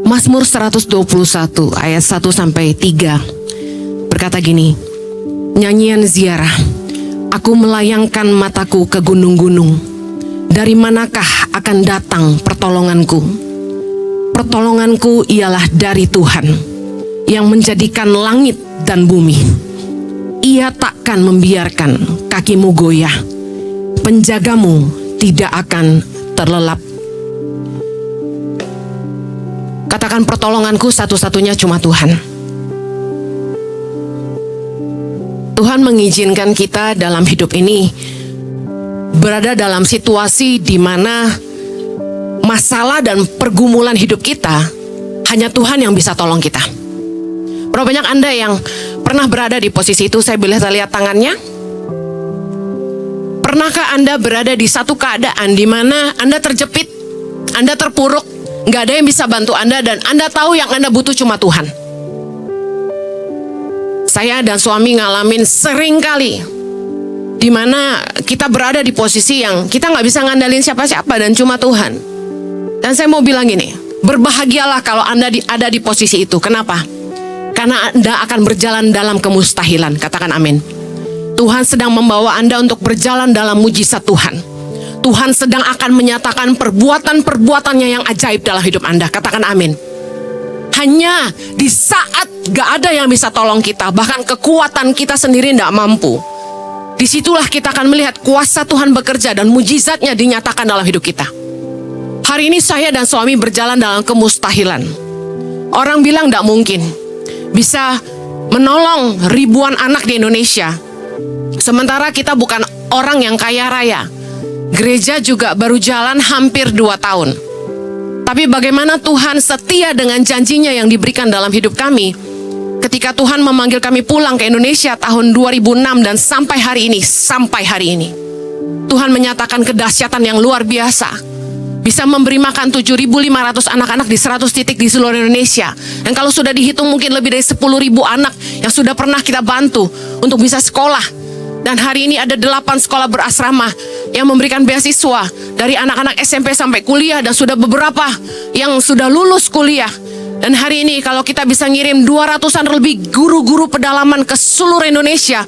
Mazmur 121 ayat 1 sampai 3 berkata gini, nyanyian ziarah, aku melayangkan mataku ke gunung-gunung. Dari manakah akan datang pertolonganku? Pertolonganku ialah dari Tuhan yang menjadikan langit dan bumi. Ia takkan membiarkan kakimu goyah. Penjagamu tidak akan terlelap. Katakan, pertolonganku satu-satunya cuma Tuhan. Tuhan mengizinkan kita dalam hidup ini berada dalam situasi di mana masalah dan pergumulan hidup kita hanya Tuhan yang bisa tolong kita. Berapa banyak Anda yang pernah berada di posisi itu? Saya boleh lihat tangannya? Pernahkah Anda berada di satu keadaan di mana Anda terjepit, Anda terpuruk, gak ada yang bisa bantu Anda, dan Anda tahu yang Anda butuh cuma Tuhan? Saya dan suami ngalamin sering kali di mana kita berada di posisi yang kita gak bisa ngandalin siapa-siapa dan cuma Tuhan. Dan saya mau bilang gini, berbahagialah kalau Anda ada di posisi itu. Kenapa? Karena Anda akan berjalan dalam kemustahilan. Katakan amin. Tuhan sedang membawa Anda untuk berjalan dalam mujizat Tuhan. Tuhan sedang akan menyatakan perbuatan-perbuatannya yang ajaib dalam hidup Anda. Katakan amin. Hanya di saat gak ada yang bisa tolong kita, bahkan kekuatan kita sendiri gak mampu, disitulah kita akan melihat kuasa Tuhan bekerja dan mujizatnya dinyatakan dalam hidup kita. Hari ini saya dan suami berjalan dalam kemustahilan. Orang bilang gak mungkin bisa menolong ribuan anak di Indonesia, sementara kita bukan orang yang kaya raya. Gereja juga baru jalan hampir 2 tahun. Tapi bagaimana Tuhan setia dengan janjinya yang diberikan dalam hidup kami. Ketika Tuhan memanggil kami pulang ke Indonesia tahun 2006 dan sampai hari ini, Tuhan menyatakan kedahsyatan yang luar biasa. Bisa memberi makan 7.500 anak-anak di 100 titik di seluruh Indonesia. Dan kalau sudah dihitung mungkin lebih dari 10.000 anak yang sudah pernah kita bantu untuk bisa sekolah. Dan hari ini ada 8 sekolah berasrama yang memberikan beasiswa dari anak-anak SMP sampai kuliah, dan sudah beberapa yang sudah lulus kuliah. Dan hari ini kalau kita bisa ngirim 200-an lebih guru-guru pedalaman ke seluruh Indonesia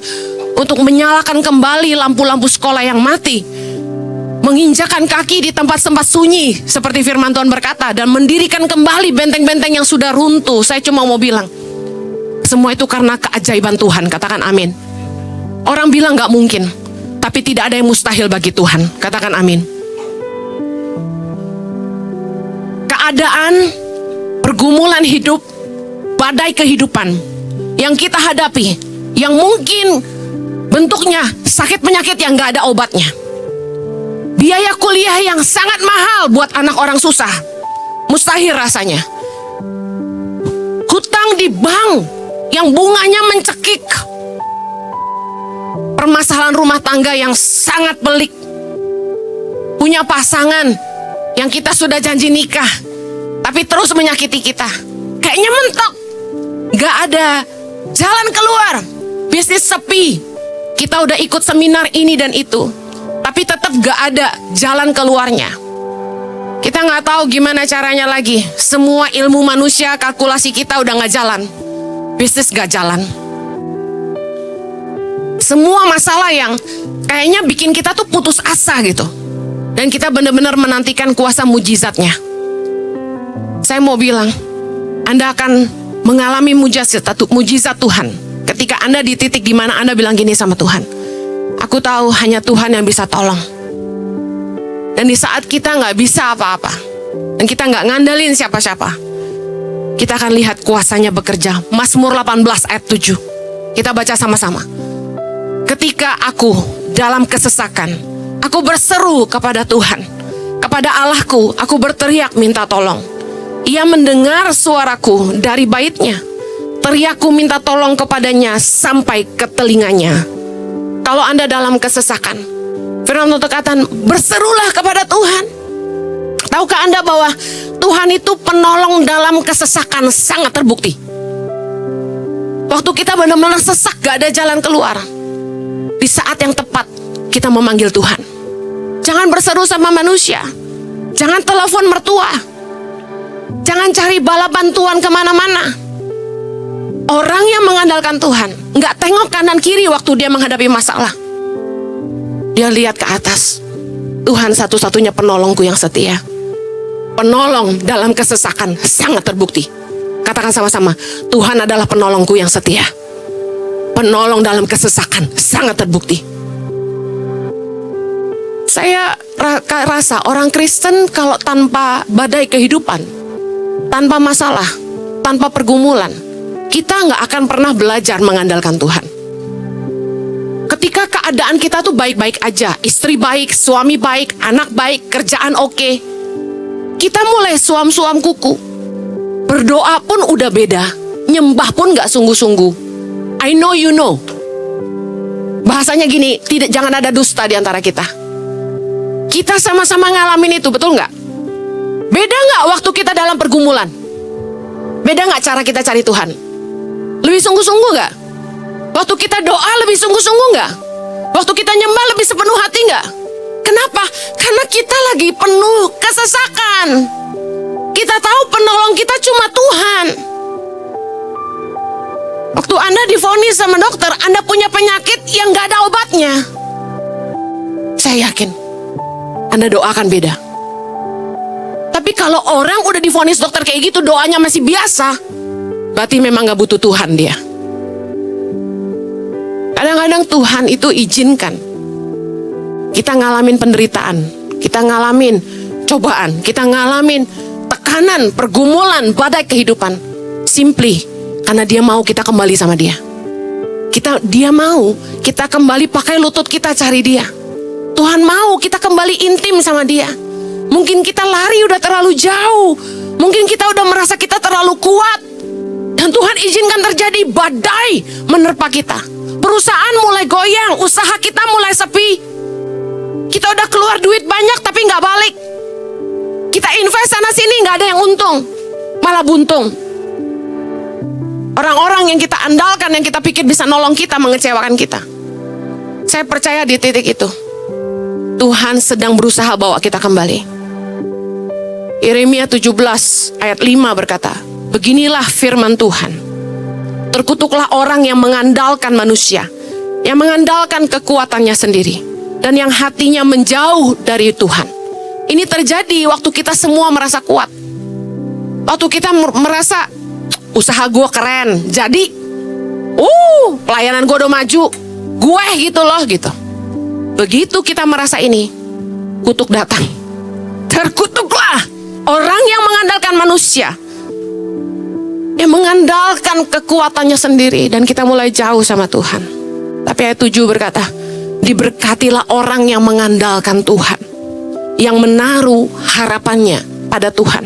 untuk menyalakan kembali lampu-lampu sekolah yang mati, menginjakan kaki di tempat-tempat sunyi seperti firman Tuhan berkata, dan mendirikan kembali benteng-benteng yang sudah runtuh. Saya cuma mau bilang, semua itu karena keajaiban Tuhan. Katakan amin. Orang bilang gak mungkin, tapi tidak ada yang mustahil bagi Tuhan. Katakan amin. Keadaan, pergumulan hidup, badai kehidupan yang kita hadapi, yang mungkin bentuknya sakit penyakit yang gak ada obatnya, biaya kuliah yang sangat mahal buat anak orang susah, mustahil rasanya, hutang di bank yang bunganya mencekik, permasalahan rumah tangga yang sangat pelik, punya pasangan yang kita sudah janji nikah tapi terus menyakiti kita, kayaknya mentok, gak ada jalan keluar, bisnis sepi, kita udah ikut seminar ini dan itu, tapi tetap gak ada jalan keluarnya. Kita gak tahu gimana caranya lagi. Semua ilmu manusia, kalkulasi kita udah gak jalan, bisnis gak jalan. Semua masalah yang kayaknya bikin kita tuh putus asa gitu. Dan kita benar-benar menantikan kuasa mujizatnya. Saya mau bilang, Anda akan mengalami mujizat Tuhan ketika Anda di titik di mana Anda bilang gini sama Tuhan, aku tahu hanya Tuhan yang bisa tolong. Dan di saat kita gak bisa apa-apa, dan kita gak ngandalin siapa-siapa, kita akan lihat kuasanya bekerja. Mazmur 18 ayat 7. Kita baca sama-sama. Ketika aku dalam kesesakan, aku berseru kepada Tuhan, kepada Allahku, aku berteriak minta tolong. Ia mendengar suaraku dari baitnya. Teriakku minta tolong kepadanya sampai ke telinganya. Kalau Anda dalam kesesakan, firman Tuhan berkata, berserulah kepada Tuhan. Tahukah Anda bahwa Tuhan itu penolong dalam kesesakan sangat terbukti. Waktu kita benar-benar sesak, gak ada jalan keluar, di saat yang tepat kita memanggil Tuhan. Jangan berseru sama manusia. Jangan telepon mertua. Jangan Jangan cari bala bantuan kemana-mana. Orang yang mengandalkan Tuhan nggak tengok kanan kiri waktu dia menghadapi masalah. Dia lihat ke atas. Tuhan satu-satunya penolongku yang setia. Penolong dalam kesesakan sangat terbukti. Katakan sama-sama, Tuhan adalah penolongku yang setia. Penolong dalam kesesakan sangat terbukti. Saya rasa orang Kristen kalau tanpa badai kehidupan, tanpa masalah, tanpa pergumulan, kita nggak akan pernah belajar mengandalkan Tuhan. Ketika keadaan kita tuh baik-baik aja, istri baik, suami baik, anak baik, kerjaan oke, kita mulai suam-suam kuku. Berdoa pun udah beda, nyembah pun nggak sungguh-sungguh. I know you know. Bahasanya gini, jangan ada dusta di antara kita. Kita sama-sama ngalamin itu, betul nggak? Beda nggak waktu kita dalam pergumulan? Beda nggak cara kita cari Tuhan? Lebih sungguh-sungguh nggak? Waktu kita doa lebih sungguh-sungguh nggak? Waktu kita nyembah lebih sepenuh hati nggak? Kenapa? Karena kita lagi penuh kesesakan. Kita tahu penolong kita cuma Tuhan. Waktu Anda divonis sama dokter, Anda punya penyakit yang nggak ada obatnya. Saya yakin Anda doakan beda. Tapi kalau orang udah divonis dokter kayak gitu, doanya masih biasa, berarti memang gak butuh Tuhan dia. Kadang-kadang Tuhan itu izinkan kita ngalamin penderitaan, kita ngalamin cobaan, kita ngalamin tekanan, pergumulan, badai kehidupan, simply karena dia mau kita kembali sama dia. Dia mau kita kembali pakai lutut kita cari dia. Tuhan mau kita kembali intim sama dia. Mungkin kita lari udah terlalu jauh. Mungkin kita udah merasa kita terlalu kuat. Dan Tuhan izinkan terjadi badai menerpa kita. Perusahaan mulai goyang, usaha kita mulai sepi. Kita udah keluar duit banyak tapi gak balik. Kita invest sana sini gak ada yang untung, malah buntung. Orang-orang yang kita andalkan, yang kita pikir bisa nolong kita, mengecewakan kita. Saya percaya di titik itu Tuhan sedang berusaha bawa kita kembali. Yeremia 17 ayat 5 berkata, beginilah firman Tuhan. Terkutuklah orang yang mengandalkan manusia, yang mengandalkan kekuatannya sendiri, dan yang hatinya menjauh dari Tuhan. Ini terjadi waktu kita semua merasa kuat. Waktu kita merasa usaha gue keren, jadi pelayanan gue udah maju, gue gitu loh gitu. Begitu kita merasa ini, kutuk datang. Terkutuklah orang yang mengandalkan manusia, yang mengandalkan kekuatannya sendiri, dan kita mulai jauh sama Tuhan. Tapi ayat 7 berkata, diberkatilah orang yang mengandalkan Tuhan, yang menaruh harapannya pada Tuhan.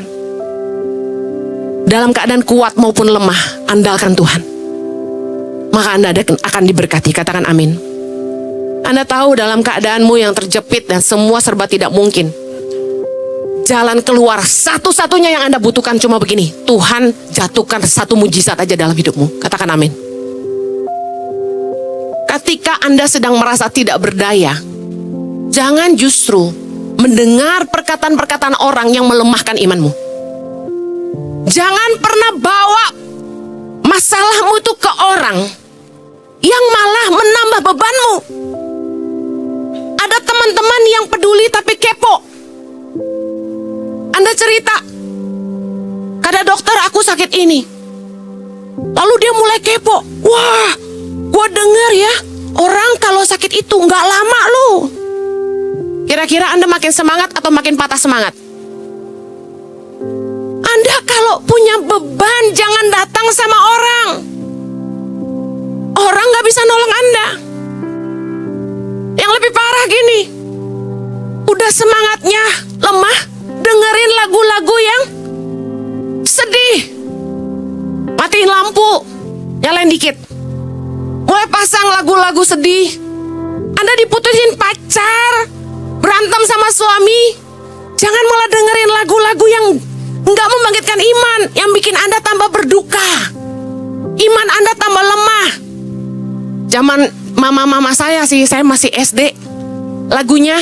Dalam keadaan kuat maupun lemah, andalkan Tuhan, maka Anda akan diberkati. Katakan amin. Anda tahu dalam keadaanmu yang terjepit dan semua serba tidak mungkin, jalan keluar satu-satunya yang Anda butuhkan cuma begini: Tuhan jatuhkan satu mujizat aja dalam hidupmu. Katakan amin. Ketika Anda sedang merasa tidak berdaya, jangan justru mendengar perkataan-perkataan orang yang melemahkan imanmu. Jangan pernah bawa masalahmu itu ke orang yang malah menambah bebanmu. Ada teman-teman yang peduli tapi kepo. Anda cerita, kata dokter aku sakit ini. Lalu dia mulai kepo. Wah, gue denger ya, orang kalau sakit itu gak lama loh. Kira-kira Anda makin semangat atau makin patah semangat? Anda kalau punya beban, jangan datang sama orang. Orang gak bisa nolong Anda. Yang lebih parah gini, udah semangatnya lemah, dengerin lagu-lagu yang sedih. Matiin lampu, nyalain dikit. Mulai pasang lagu-lagu sedih. Anda diputusin pacar, berantem sama suami, jangan malah dengerin lagu-lagu yang nggak membangkitkan iman, yang bikin Anda tambah berduka. Iman Anda tambah lemah. Zaman mama-mama saya masih SD. Lagunya,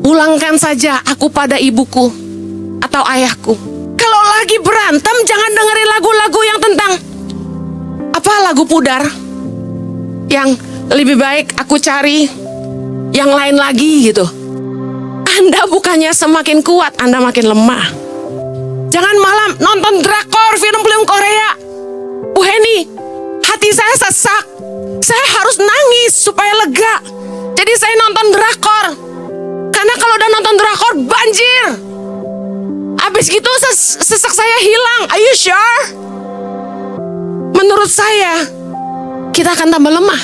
pulangkan saja aku pada ibuku atau ayahku. kalau lagi berantem jangan dengerin lagu-lagu yang tentang lagu pudar. Yang lebih baik aku cari yang lain lagi gitu. Anda bukannya semakin kuat, Anda makin lemah. Jangan malam nonton drakor, film-film Korea. Bu Heni, hati saya sesak. Saya harus nangis supaya lega. Jadi saya nonton drakor. Karena kalau udah nonton drakor banjir. Habis gitu sesak saya hilang. Are you sure? Menurut saya kita akan tambah lemah.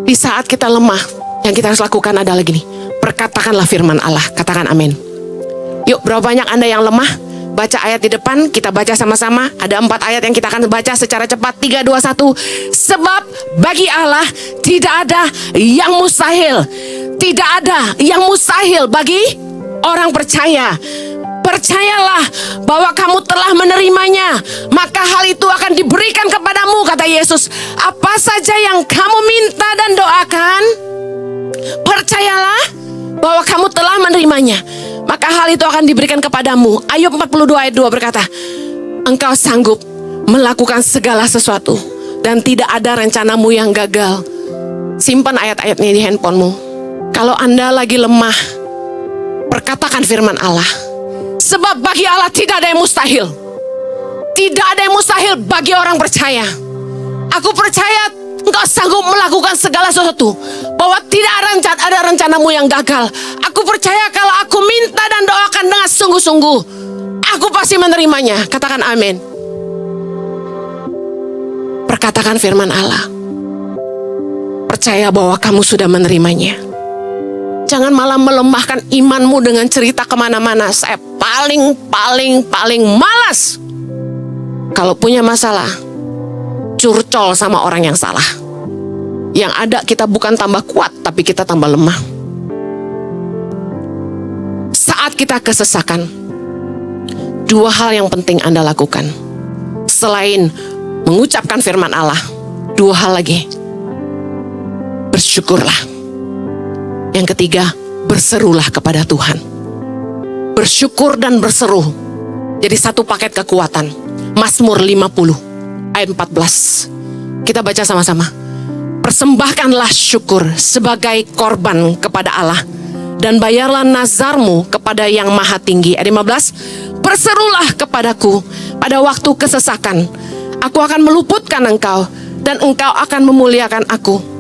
Di saat kita lemah, yang kita harus lakukan adalah gini. Perkatakanlah firman Allah. Katakan amin. Yuk, berapa banyak Anda yang lemah? Baca ayat di depan, kita baca sama-sama. Ada 4 ayat yang kita akan baca secara cepat. 3, 2, 1. Sebab bagi Allah tidak ada yang mustahil. Tidak ada yang mustahil bagi orang percaya. Percayalah bahwa kamu telah menerimanya, maka hal itu akan diberikan kepadamu, kata Yesus. Apa saja yang kamu minta dan doakan, percayalah bahwa kamu telah menerimanya, maka hal itu akan diberikan kepadamu. Ayub 42 ayat 2 berkata, engkau sanggup melakukan segala sesuatu dan tidak ada rencanamu yang gagal. Simpan ayat-ayatnya di handphonemu. Kalau Anda lagi lemah, perkatakan firman Allah. Sebab bagi Allah tidak ada yang mustahil. Tidak ada yang mustahil bagi orang percaya. Aku percaya engkau sanggup melakukan segala sesuatu, bahwa tidak ada rencanamu yang gagal. Aku percaya kalau aku minta dan doakan dengan sungguh-sungguh, aku pasti menerimanya. Katakan amin. Perkatakan firman Allah. Percaya bahwa kamu sudah menerimanya. Jangan malah melemahkan imanmu dengan cerita kemana-mana. Saya paling malas kalau punya masalah curcol sama orang yang salah. Yang ada kita bukan tambah kuat, tapi kita tambah lemah. Saat kita kesesakan, 2 hal yang penting Anda lakukan. Selain mengucapkan firman Allah, 2 hal lagi. Bersyukurlah. Yang ketiga, berserulah kepada Tuhan. Bersyukur dan berseru jadi satu paket kekuatan. Mazmur 50 ayat 14. Kita baca sama-sama. Persembahkanlah syukur sebagai korban kepada Allah, dan bayarlah nazarmu kepada Yang Maha Tinggi. Ayat 15. Berserulah kepadaku pada waktu kesesakan. Aku akan meluputkan engkau, dan engkau akan memuliakan aku.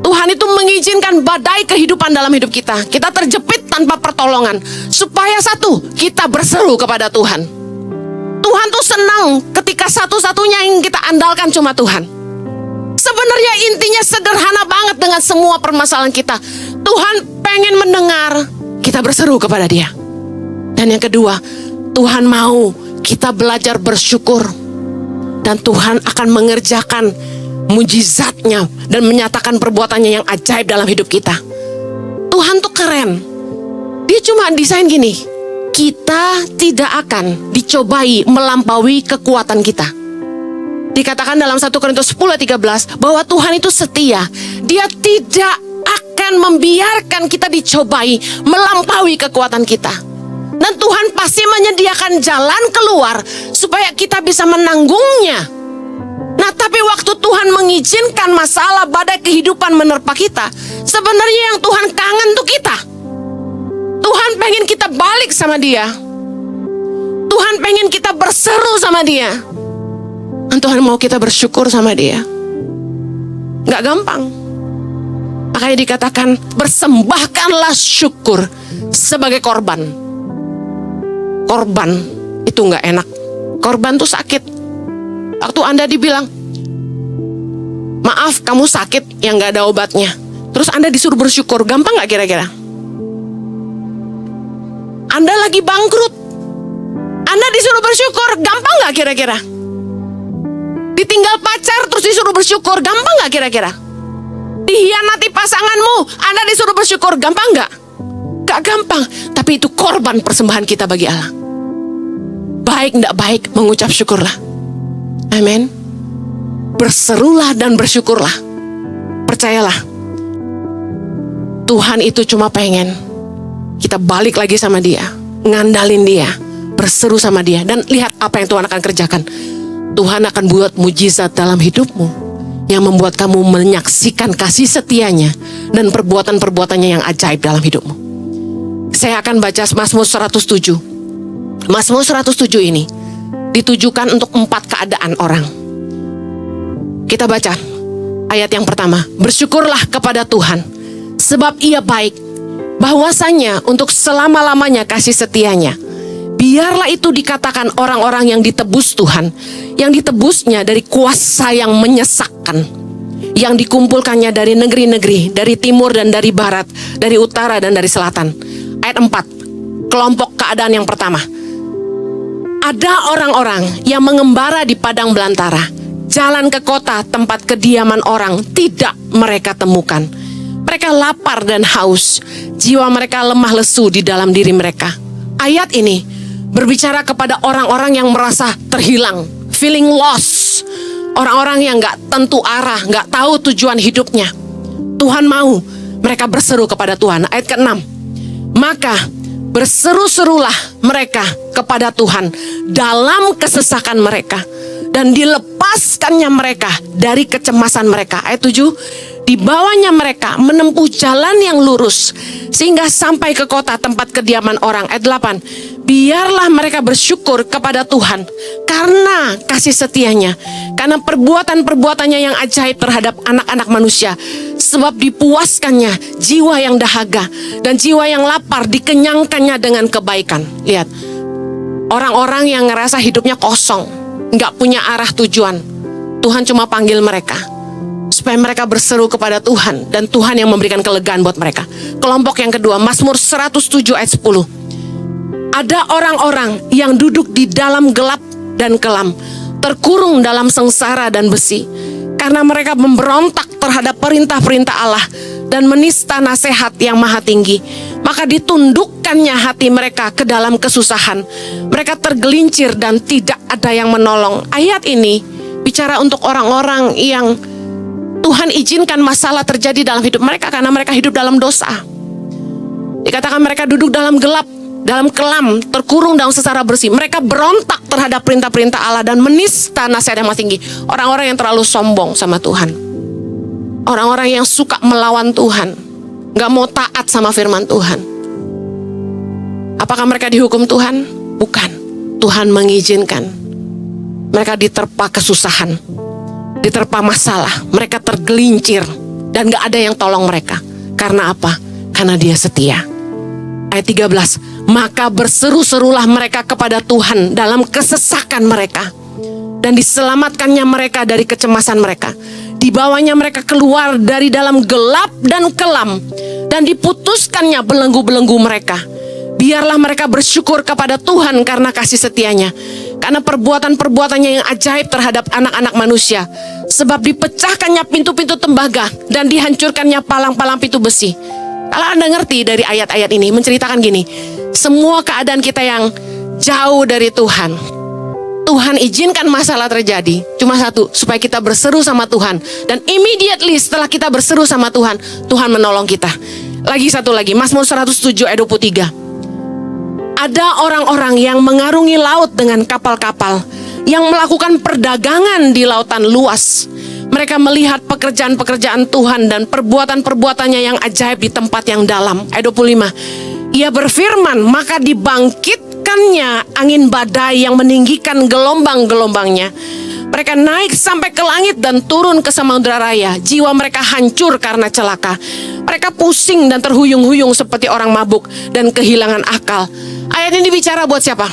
Tuhan itu mengizinkan badai kehidupan dalam hidup kita. Kita terjepit tanpa pertolongan, supaya satu, kita berseru kepada Tuhan. Tuhan tuh senang ketika satu-satunya yang kita andalkan cuma Tuhan. Sebenarnya intinya sederhana banget dengan semua permasalahan kita. Tuhan pengen mendengar kita berseru kepada Dia. Dan yang kedua, Tuhan mau kita belajar bersyukur. Dan Tuhan akan mengerjakan mujizatnya dan menyatakan perbuatannya yang ajaib dalam hidup kita. Tuhan tuh keren. Dia cuma desain gini, kita tidak akan dicobai melampaui kekuatan kita. Dikatakan dalam 1 Korintus 10:13 bahwa Tuhan itu setia. Dia tidak akan membiarkan kita dicobai melampaui kekuatan kita. Dan Tuhan pasti menyediakan jalan keluar supaya kita bisa menanggungnya. Nah, tapi waktu Tuhan mengizinkan masalah badai kehidupan menerpa kita, sebenarnya yang Tuhan kangen tuh kita. Tuhan pengen kita balik sama Dia. Tuhan pengen kita berseru sama Dia. Dan Tuhan mau kita bersyukur sama Dia. Gak gampang. Makanya dikatakan persembahkanlah syukur sebagai korban. Korban itu gak enak. Korban tuh sakit. Waktu Anda dibilang, maaf kamu sakit yang gak ada obatnya, terus Anda disuruh bersyukur, gampang gak kira-kira? Anda lagi bangkrut, Anda disuruh bersyukur, gampang gak kira-kira? Ditinggal pacar terus disuruh bersyukur, gampang gak kira-kira? Dihianati pasanganmu, Anda disuruh bersyukur, gampang gak? Gak gampang, tapi itu korban persembahan kita bagi Allah. Baik gak baik, mengucap syukurlah. Amin. Berserulah dan bersyukurlah. Percayalah, Tuhan itu cuma pengen kita balik lagi sama Dia. ngandalin dia, berseru sama dia, dan lihat apa yang Tuhan akan kerjakan. Tuhan akan buat mujizat dalam hidupmu yang membuat kamu menyaksikan kasih setianya dan perbuatan-perbuatannya yang ajaib dalam hidupmu. Saya akan baca Mazmur 107. Mazmur 107 ini ditujukan untuk 4 keadaan orang. Kita baca ayat yang pertama. Bersyukurlah kepada Tuhan, sebab Ia baik, bahwasanya untuk selama-lamanya kasih setianya. Biarlah itu dikatakan orang-orang yang ditebus Tuhan, yang ditebusnya dari kuasa yang menyesakkan, yang dikumpulkannya dari negeri-negeri, dari timur dan dari barat, dari utara dan dari selatan. Ayat 4, kelompok keadaan yang pertama. Ada orang-orang yang mengembara di padang belantara, jalan ke kota tempat kediaman orang tidak mereka temukan. Mereka lapar dan haus, jiwa mereka lemah lesu di dalam diri mereka. Ayat ini berbicara kepada orang-orang yang merasa terhilang, feeling lost. Orang-orang yang gak tentu arah, gak tahu tujuan hidupnya. Tuhan mau mereka berseru kepada Tuhan. Ayat ke-6, maka berseru-serulah mereka kepada Tuhan dalam kesesakan mereka, dan dilepaskannya mereka dari kecemasan mereka. Ayat 7, dibawanya mereka menempuh jalan yang lurus sehingga sampai ke kota tempat kediaman orang. Ayat 8, biarlah mereka bersyukur kepada Tuhan karena kasih setianya, karena perbuatan-perbuatannya yang ajaib terhadap anak-anak manusia. Sebab dipuaskannya jiwa yang dahaga, dan jiwa yang lapar dikenyangkannya dengan kebaikan. Lihat, orang-orang yang ngerasa hidupnya kosong, gak punya arah tujuan, Tuhan cuma panggil mereka supaya mereka berseru kepada Tuhan, dan Tuhan yang memberikan kelegaan buat mereka. Kelompok yang kedua, Mazmur 107 ayat 10. Ada orang-orang yang duduk di dalam gelap dan kelam, terkurung dalam sengsara dan besi, karena mereka memberontak terhadap perintah-perintah Allah dan menista nasihat yang maha tinggi. Maka ditundukkannya hati mereka ke dalam kesusahan. Mereka tergelincir dan tidak ada yang menolong. Ayat ini bicara untuk orang-orang yang Tuhan izinkan masalah terjadi dalam hidup mereka karena mereka hidup dalam dosa. Dikatakan mereka duduk dalam gelap, dalam kelam, terkurung dalam sengsara bersih. Mereka berontak terhadap perintah-perintah Allah dan menista nasihat yang maha tinggi. Orang-orang yang terlalu sombong sama Tuhan, orang-orang yang suka melawan Tuhan, gak mau taat sama firman Tuhan. Apakah mereka dihukum Tuhan? Bukan. Tuhan mengizinkan mereka diterpa kesusahan, diterpa masalah. Mereka tergelincir dan gak ada yang tolong mereka. Karena apa? Karena Dia setia. Ayat 13, maka berseru-serulah mereka kepada Tuhan dalam kesesakan mereka, dan diselamatkannya mereka dari kecemasan mereka. Dibawanya mereka keluar dari dalam gelap dan kelam, dan diputuskannya belenggu-belenggu mereka. Biarlah mereka bersyukur kepada Tuhan karena kasih setianya, karena perbuatan-perbuatannya yang ajaib terhadap anak-anak manusia. Sebab dipecahkannya pintu-pintu tembaga dan dihancurkannya palang-palang pintu besi. Kalau Anda ngerti dari ayat-ayat ini menceritakan gini, semua keadaan kita yang jauh dari Tuhan, Tuhan izinkan masalah terjadi cuma satu, supaya kita berseru sama Tuhan. Dan immediately setelah kita berseru sama Tuhan, Tuhan menolong kita. Lagi satu lagi, Mazmur 107 ayat 23. Ada orang-orang yang mengarungi laut dengan kapal-kapal, yang melakukan perdagangan di lautan luas. Mereka melihat pekerjaan-pekerjaan Tuhan dan perbuatan-perbuatannya yang ajaib di tempat yang dalam. Ayat 25. Ia berfirman, maka dibangkitkannya angin badai yang meninggikan gelombang-gelombangnya. Mereka naik sampai ke langit dan turun ke samudera raya. Jiwa mereka hancur karena celaka. Mereka pusing dan terhuyung-huyung seperti orang mabuk dan kehilangan akal. Ayat ini bicara buat siapa?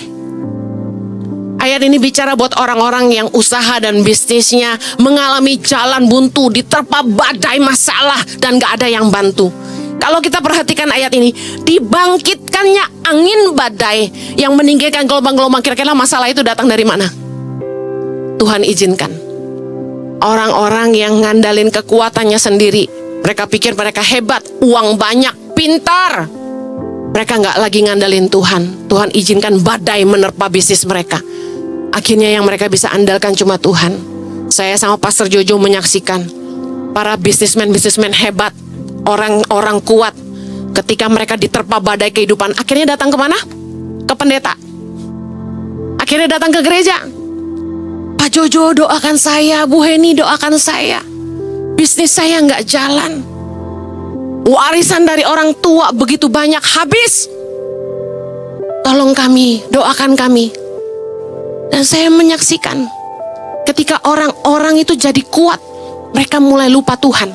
Ayat ini bicara buat orang-orang yang usaha dan bisnisnya mengalami jalan buntu, diterpa badai masalah dan gak ada yang bantu. Kalau kita perhatikan ayat ini, dibangkitkannya angin badai yang meninggikan gelombang-gelombang. Kira-kira masalah itu datang dari mana? Tuhan izinkan. Orang-orang yang ngandalin kekuatannya sendiri, mereka pikir mereka hebat, uang banyak, pintar. Mereka gak lagi ngandalin Tuhan. Tuhan izinkan badai menerpa bisnis mereka. Akhirnya yang mereka bisa andalkan cuma Tuhan. Saya sama Pastor Jojo menyaksikan para bisnismen hebat, orang-orang kuat, ketika mereka diterpa badai kehidupan, akhirnya datang kemana? ke pendeta. Akhirnya datang ke gereja. Pak Jojo doakan saya, Bu Heni doakan saya. Bisnis saya nggak jalan. Warisan dari orang tua begitu banyak habis. Tolong kami, doakan kami. Dan saya menyaksikan ketika orang-orang itu jadi kuat, mereka mulai lupa Tuhan.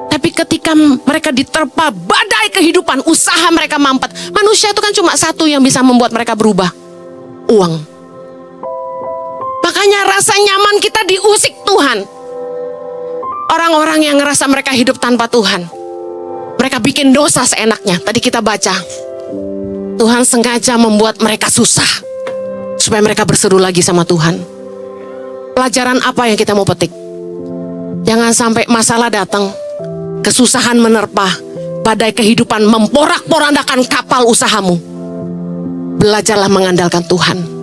Tapi ketika mereka diterpa badai kehidupan, usaha mereka mampet. Manusia itu kan cuma satu yang bisa membuat mereka berubah. Uang. Makanya rasa nyaman kita diusik Tuhan. Orang-orang yang ngerasa mereka hidup tanpa Tuhan, mereka bikin dosa seenaknya. Tadi kita baca, Tuhan sengaja membuat mereka susah supaya mereka berseru lagi sama Tuhan. Pelajaran apa yang kita mau petik? Jangan sampai masalah datang, kesusahan menerpa, badai kehidupan memporak-porandakan kapal usahamu. Belajarlah mengandalkan Tuhan.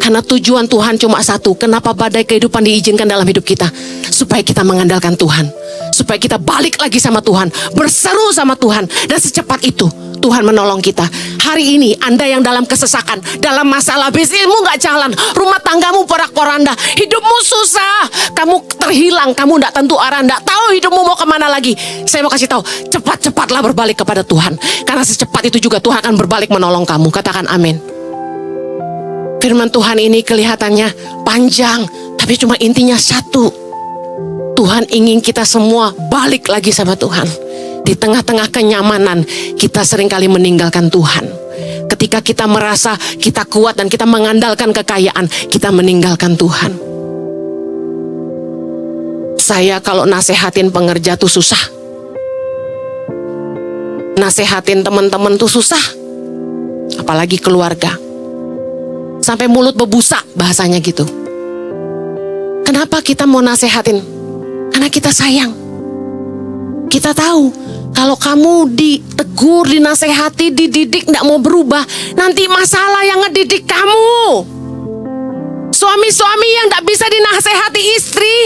Karena tujuan Tuhan cuma satu. Kenapa badai kehidupan diizinkan dalam hidup kita? Supaya kita mengandalkan Tuhan. Supaya kita balik lagi sama Tuhan. Berseru sama Tuhan. Dan secepat itu Tuhan menolong kita. Hari ini Anda yang dalam kesesakan, dalam masalah bisnismu gak jalan, rumah tanggamu porak-poranda, hidupmu susah, kamu terhilang, kamu gak tentu arah, gak tahu hidupmu mau kemana lagi. Saya mau kasih tahu, cepat-cepatlah berbalik kepada Tuhan. Karena secepat itu juga Tuhan akan berbalik menolong kamu. Katakan amin. Firman Tuhan ini kelihatannya panjang, tapi cuma intinya satu. Tuhan ingin kita semua balik lagi sama Tuhan. Di tengah-tengah kenyamanan, kita seringkali meninggalkan Tuhan. Ketika kita merasa kita kuat dan kita mengandalkan kekayaan, kita meninggalkan Tuhan. Saya kalau nasehatin pengerja tuh susah. Nasehatin teman-teman tuh susah. Apalagi keluarga. Sampai mulut bebusa bahasanya gitu. Kenapa kita mau nasehatin? Karena kita sayang. Kita tahu kalau kamu ditegur, dinasehati, dididik gak mau berubah, nanti masalah yang ngedidik kamu. Suami-suami yang gak bisa dinasehati istri,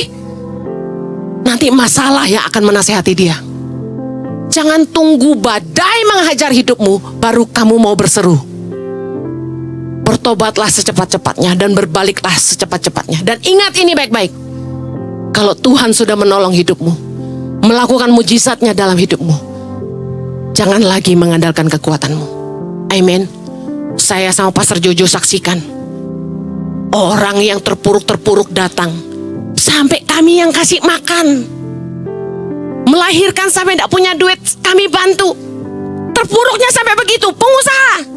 nanti masalah yang akan menasehati dia. Jangan tunggu badai menghajar hidupmu baru kamu mau berseru. Bertobatlah secepat-cepatnya dan berbaliklah secepat-cepatnya. Dan ingat ini baik-baik. Kalau Tuhan sudah menolong hidupmu, melakukan mujizatnya dalam hidupmu, jangan lagi mengandalkan kekuatanmu. Amin. Saya sama Pastor Jojo saksikan orang yang terpuruk-terpuruk datang, sampai kami yang kasih makan. Melahirkan sampai tidak punya duit, kami bantu. Terpuruknya sampai begitu, pengusaha.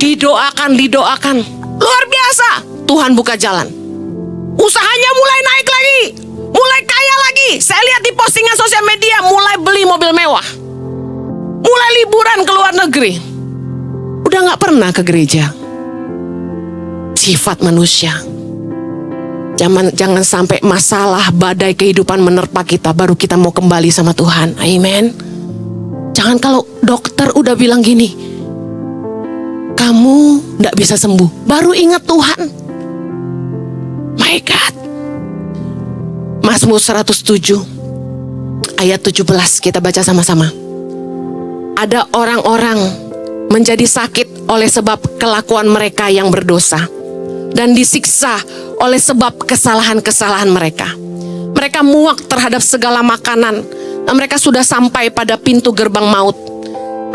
Didoakan, luar biasa. Tuhan buka jalan. Usahanya mulai naik lagi, mulai kaya lagi. Saya lihat di postingan sosial media, mulai beli mobil mewah, mulai liburan ke luar negeri. Udah gak pernah ke gereja. Sifat manusia. Jangan sampai masalah badai kehidupan menerpa kita baru kita mau kembali sama Tuhan. Amen. Jangan kalau dokter udah bilang gini, kamu gak bisa sembuh, baru ingat Tuhan. My God. Mazmur 107 ayat 17 kita baca sama-sama. Ada orang-orang menjadi sakit oleh sebab kelakuan mereka yang berdosa, dan disiksa oleh sebab kesalahan-kesalahan mereka. Mereka muak terhadap segala makanan, dan mereka sudah sampai pada pintu gerbang maut.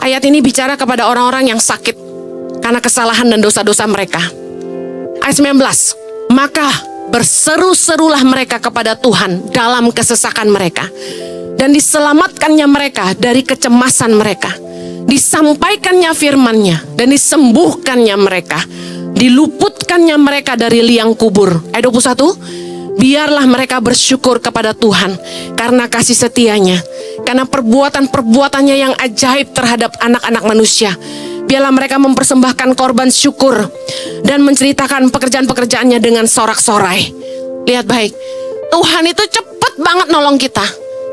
Ayat ini bicara kepada orang-orang yang sakit karena kesalahan dan dosa-dosa mereka. Ayat 19, maka berseru-serulah mereka kepada Tuhan dalam kesesakan mereka, dan diselamatkannya mereka dari kecemasan mereka. Disampaikannya firman-Nya dan disembuhkannya mereka. Diluputkannya mereka dari liang kubur. Ayat 21, biarlah mereka bersyukur kepada Tuhan karena kasih setia-Nya, karena perbuatan-perbuatannya yang ajaib terhadap anak-anak manusia. Biarlah mereka mempersembahkan korban syukur dan menceritakan pekerjaan-pekerjaannya dengan sorak-sorai. Lihat baik, Tuhan itu cepat banget nolong kita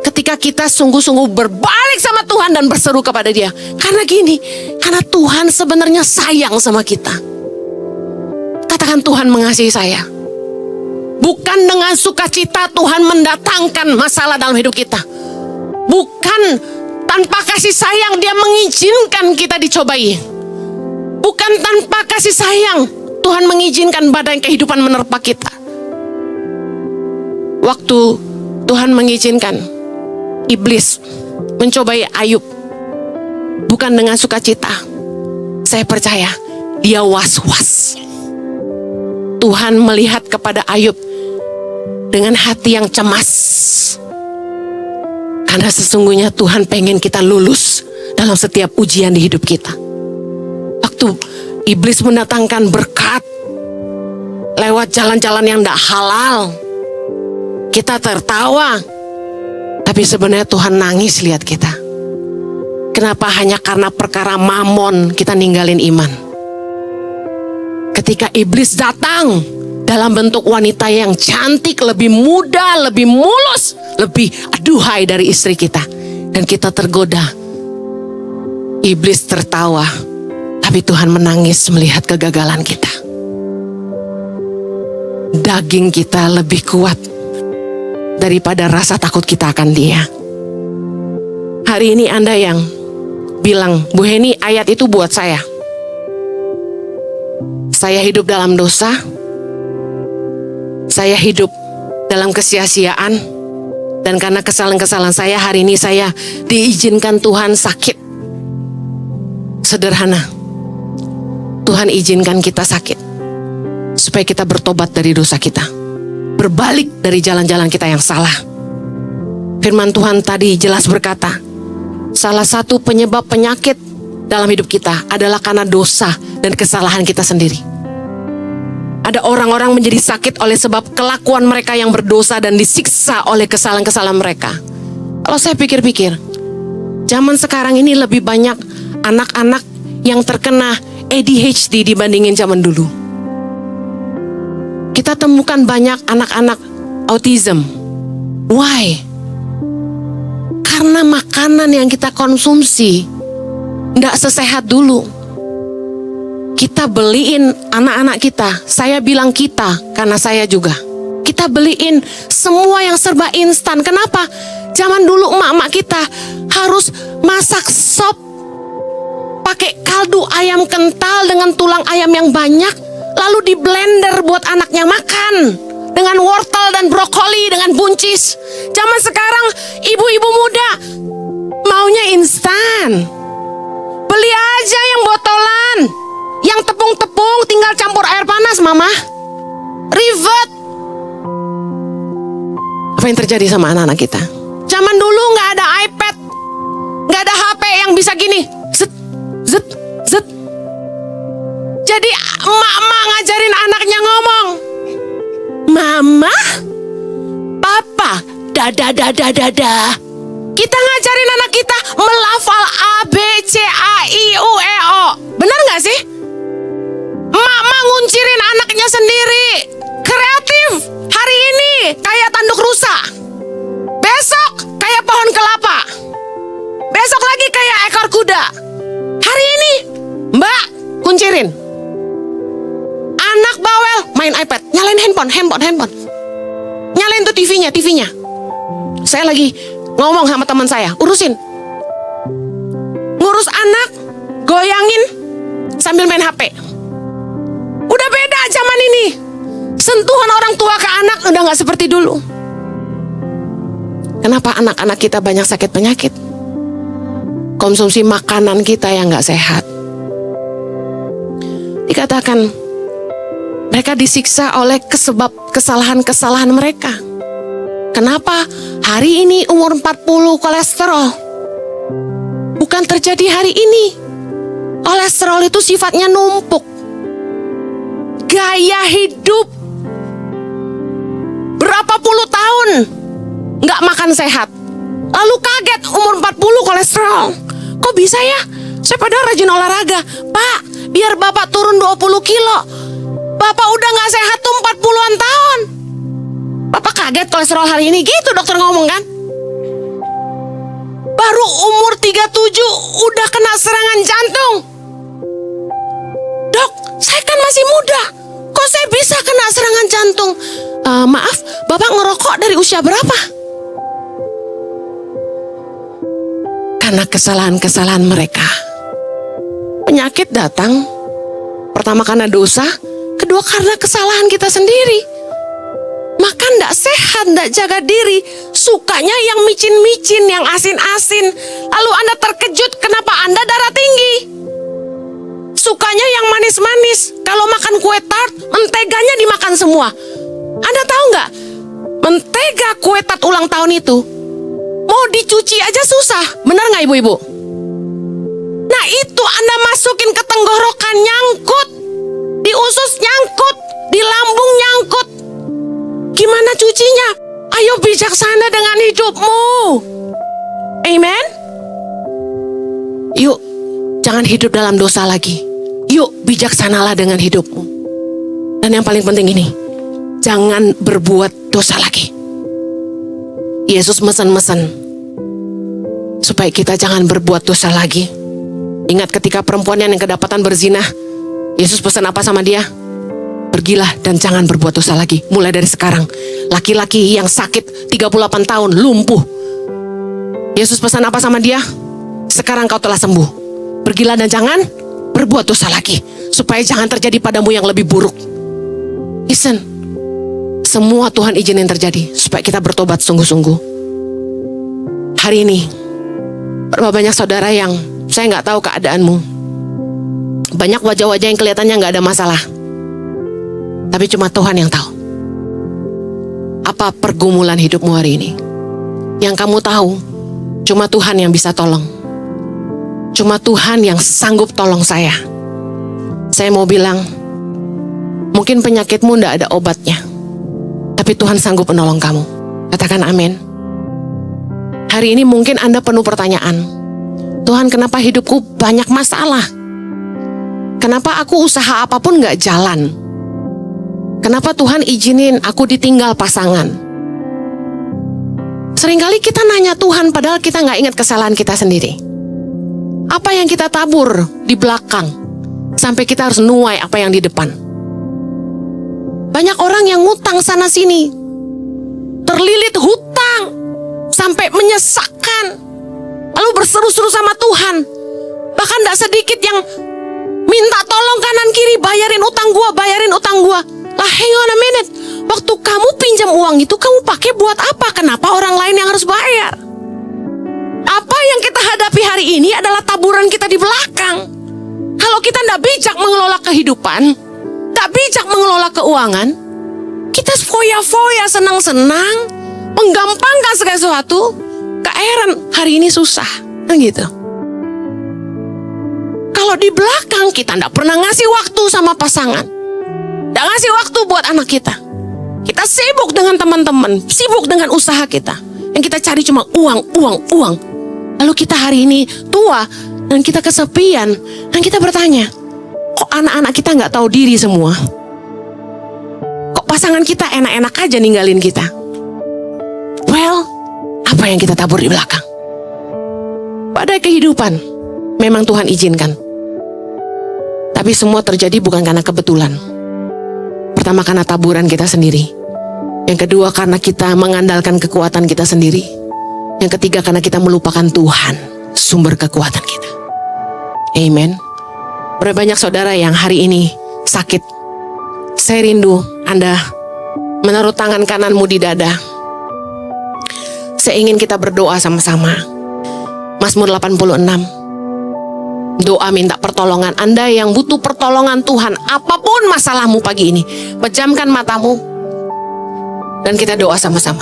ketika kita sungguh-sungguh berbalik sama Tuhan dan berseru kepada Dia. Karena gini, karena Tuhan sebenarnya sayang sama kita. Katakan, Tuhan mengasihi saya. Bukan dengan sukacita Tuhan mendatangkan masalah dalam hidup kita. Bukan tanpa kasih sayang Dia mengizinkan kita dicobai. Bukan tanpa kasih sayang Tuhan mengizinkan badai kehidupan menerpa kita. Waktu Tuhan mengizinkan iblis mencobai Ayub, bukan dengan sukacita. Saya percaya dia was-was. Tuhan melihat kepada Ayub dengan hati yang cemas. Karena sesungguhnya Tuhan pengen kita lulus dalam setiap ujian di hidup kita. Waktu iblis mendatangkan berkat lewat jalan-jalan yang tidak halal, kita tertawa. Tapi sebenarnya Tuhan nangis lihat kita. Kenapa? Hanya karena perkara mamon kita ninggalin iman. Ketika iblis datang dalam bentuk wanita yang cantik, lebih muda, lebih mulus, lebih aduhai dari istri kita, dan kita tergoda. Iblis tertawa, tapi Tuhan menangis melihat kegagalan kita. Daging kita lebih kuat daripada rasa takut kita akan Dia. Hari ini Anda yang bilang, Bu Heni, ayat itu buat saya. Saya hidup dalam dosa. Saya hidup dalam kesia-siaan. Dan karena kesalahan-kesalahan saya, hari ini saya diizinkan Tuhan sakit. Sederhana. Tuhan izinkan kita sakit supaya kita bertobat dari dosa kita, berbalik dari jalan-jalan kita yang salah. Firman Tuhan tadi jelas berkata, salah satu penyebab penyakit dalam hidup kita adalah karena dosa dan kesalahan kita sendiri. Ada orang-orang menjadi sakit oleh sebab kelakuan mereka yang berdosa dan disiksa oleh kesalahan-kesalahan mereka. Kalau saya pikir-pikir, zaman sekarang ini lebih banyak anak-anak yang terkena ADHD dibandingin zaman dulu. Kita temukan banyak anak-anak autism. Why? Karena makanan yang kita konsumsi tidak sesehat dulu. Kita beliin anak-anak kita, saya bilang kita karena saya juga. Kita beliin semua yang serba instan. Kenapa? Zaman dulu emak-emak kita harus masak sop pakai kaldu ayam kental dengan tulang ayam yang banyak, lalu di blender buat anaknya makan dengan wortel dan brokoli dengan buncis. Zaman sekarang ibu-ibu muda maunya instan. Beli aja yang botolan, yang tepung-tepung tinggal campur air panas, mama. Ribet. Apa yang terjadi sama anak-anak kita? Zaman dulu nggak ada iPad, nggak ada HP yang bisa gini, zet, zet, zet. Jadi emak-emak ngajarin anaknya ngomong, mama, papa, dada. Kita ngajarin anak kita melafal A, B, C, A, I, U, E, O. Benar nggak sih? Emak-emak nguncirin anaknya sendiri. Kreatif. Hari ini kayak tanduk rusa. Besok kayak pohon kelapa. Besok lagi kayak ekor kuda. Hari ini, Mbak, kuncirin. Anak bawel main iPad, nyalain handphone. Nyalain tuh TV-nya. Saya lagi ngomong sama teman saya, ngurus anak, goyangin sambil main HP. Udah beda zaman ini. Sentuhan orang tua ke anak udah gak seperti dulu. Kenapa anak-anak kita banyak sakit penyakit? Konsumsi makanan kita yang gak sehat. Dikatakan mereka disiksa oleh kesalahan-kesalahan mereka. Kenapa hari ini umur 40 kolesterol? Bukan terjadi hari ini. Kolesterol itu sifatnya numpuk. Gaya hidup berapa puluh tahun nggak makan sehat, lalu kaget umur 40 kolesterol. Kok bisa ya? Saya padahal rajin olahraga. Pak, biar bapak turun 20 kilo. Bapak udah gak sehat tuh 40-an tahun. Bapak kaget kolesterol hari ini. Gitu dokter ngomong kan. Baru umur 37 udah kena serangan jantung. Dok, saya kan masih muda. Kok saya bisa kena serangan jantung? Maaf, bapak ngerokok dari usia berapa? Karena kesalahan-kesalahan mereka, penyakit datang Pertama karena dosa, kedua karena kesalahan kita sendiri. Makan tidak sehat, tidak jaga diri, sukanya yang micin-micin, yang asin-asin. Lalu Anda terkejut kenapa Anda darah tinggi. Sukanya yang manis-manis. Kalau makan kue tart, menteganya dimakan semua. Anda tahu nggak? Mentega kue tart ulang tahun itu mau dicuci aja susah. Benar nggak ibu-ibu? Nah itu Anda masukin ke tenggorokan, nyangkut. Di usus nyangkut, di lambung nyangkut. Gimana cucinya? Ayo bijaksana dengan hidupmu. Amen. Yuk, jangan hidup dalam dosa lagi. Yuk, bijaksanalah dengan hidupmu. Dan yang paling penting ini, jangan berbuat dosa lagi. Yesus mesen-mesen supaya kita jangan berbuat dosa lagi. Ingat ketika perempuan yang kedapatan berzina, Yesus pesan apa sama dia? Pergilah dan jangan berbuat dosa lagi. Mulai dari sekarang. Laki-laki yang sakit 38 tahun, lumpuh. Yesus pesan apa sama dia? Sekarang kau telah sembuh. Pergilah dan jangan berbuat dosa lagi. Supaya jangan terjadi padamu yang lebih buruk. Listen. Semua Tuhan izinin terjadi. Supaya kita bertobat sungguh-sungguh. Hari ini, berapa banyak saudara yang saya nggak tahu keadaanmu. Banyak wajah-wajah yang kelihatannya nggak ada masalah. Tapi cuma Tuhan yang tahu. Apa pergumulan hidupmu hari ini? Yang kamu tahu, cuma Tuhan yang bisa tolong. Cuma Tuhan yang sanggup tolong saya. Saya mau bilang, mungkin penyakitmu tidak ada obatnya. Tapi Tuhan sanggup menolong kamu. Katakan amin. Hari ini mungkin Anda penuh pertanyaan. Tuhan, kenapa hidupku banyak masalah? Kenapa aku usaha apapun gak jalan? Kenapa Tuhan izinin aku ditinggal pasangan? Seringkali kita nanya Tuhan padahal kita gak ingat kesalahan kita sendiri. Apa yang kita tabur di belakang sampai kita harus nuai apa yang di depan? Banyak orang yang ngutang sana sini, terlilit hutang sampai menyesakkan, lalu berseru-seru sama Tuhan. Bahkan gak sedikit yang minta tolong kanan kiri, bayarin utang gua. Lah hang on a minute, waktu kamu pinjam uang itu kamu pakai buat apa? Kenapa orang lain yang harus bayar? Apa yang kita hadapi hari ini adalah taburan kita di belakang. Kalau kita tidak bijak mengelola kehidupan, tidak bijak mengelola keuangan, kita foya-foya, senang-senang, menggampangkan segala sesuatu. Gak heran hari ini susah, kan gitu. Kalau di belakang kita tidak pernah ngasih waktu sama pasangan, tidak ngasih waktu buat anak kita. Kita sibuk dengan teman-teman, sibuk dengan usaha kita. Yang kita cari cuma uang. Lalu kita hari ini tua dan kita kesepian. Dan kita bertanya, kok anak-anak kita nggak tahu diri semua? Kok pasangan kita enak-enak aja ninggalin kita? Well, apa yang kita tabur di belakang? Pada kehidupan, memang Tuhan izinkan. Tapi semua terjadi bukan karena kebetulan. Pertama karena taburan kita sendiri. Yang kedua karena kita mengandalkan kekuatan kita sendiri. Yang ketiga karena kita melupakan Tuhan, sumber kekuatan kita. Amen. Berapa banyak saudara yang hari ini sakit. Saya rindu Anda menaruh tangan kananmu di dada. Saya ingin kita berdoa sama-sama. Mazmur 86. Doa minta pertolongan. Anda yang butuh pertolongan Tuhan, apapun masalahmu pagi ini, pejamkan matamu dan kita doa sama-sama.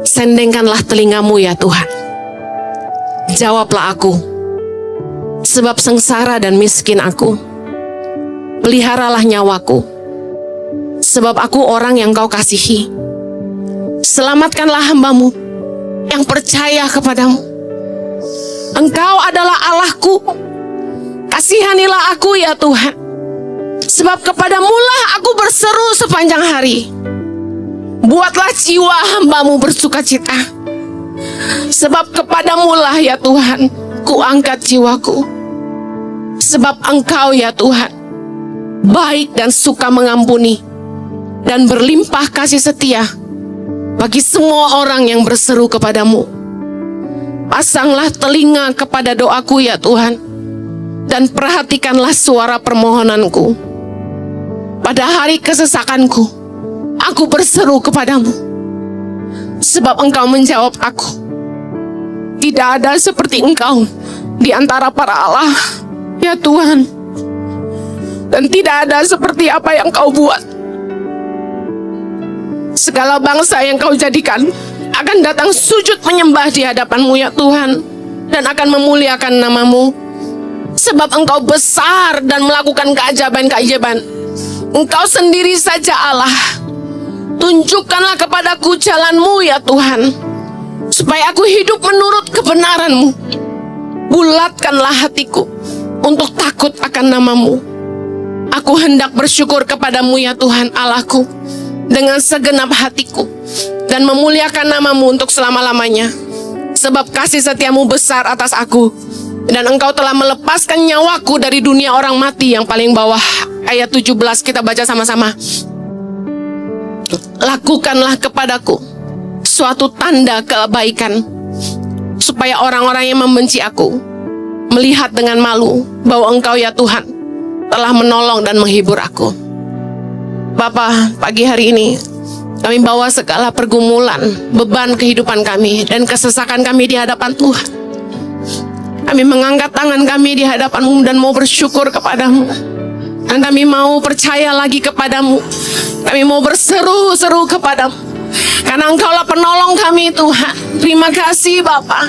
Sendengkanlah telingamu ya Tuhan. Jawablah aku, sebab sengsara dan miskin aku. Peliharalah nyawaku, sebab aku orang yang Kau kasihi. Selamatkanlah hamba-Mu yang percaya kepadamu. Engkau adalah Allahku. Kasihanilah aku ya Tuhan. Sebab kepadamu-lah aku berseru sepanjang hari. Buatlah jiwa hamba-Mu bersukacita. Sebab kepadamu-lah ya Tuhan ku angkat jiwaku. Sebab Engkau ya Tuhan baik dan suka mengampuni dan berlimpah kasih setia bagi semua orang yang berseru kepadamu. Pasanglah telinga kepada doaku ya Tuhan. dan perhatikanlah suara permohonanku. Pada hari kesesakanku, aku berseru kepadamu, sebab Engkau menjawab aku. Tidak ada seperti Engkau di antara para Allah, ya Tuhan. Dan tidak ada seperti apa yang Kau buat. Segala bangsa yang Kau jadikan akan datang sujud menyembah di hadapan-Mu, ya Tuhan, dan akan memuliakan nama-Mu. Sebab Engkau besar dan melakukan keajaiban-keajaiban. Engkau sendiri saja Allah. Tunjukkanlah kepadaku jalan-Mu, ya Tuhan, supaya aku hidup menurut kebenaran-Mu. Bulatkanlah hatiku untuk takut akan nama-Mu. Aku hendak bersyukur kepadamu, ya Tuhan Allahku, dengan segenap hatiku, dan memuliakan nama-Mu untuk selama-lamanya. Sebab kasih setiamu besar atas aku, dan Engkau telah melepaskan nyawaku dari dunia orang mati yang paling bawah. Ayat 17 kita baca sama-sama. Lakukanlah kepadaku suatu tanda kebaikan, supaya orang-orang yang membenci aku melihat dengan malu bahwa Engkau, ya Tuhan, telah menolong dan menghibur aku. Bapa, pagi hari ini kami bawa segala pergumulan, beban kehidupan kami, dan kesesakan kami di hadapan Tuhan. Kami mengangkat tangan kami di hadapan-Mu dan mau bersyukur kepadamu. Dan kami mau percaya lagi kepadamu. Kami mau berseru-seru kepadamu, karena Engkaulah penolong kami, Tuhan. Terima kasih Bapa.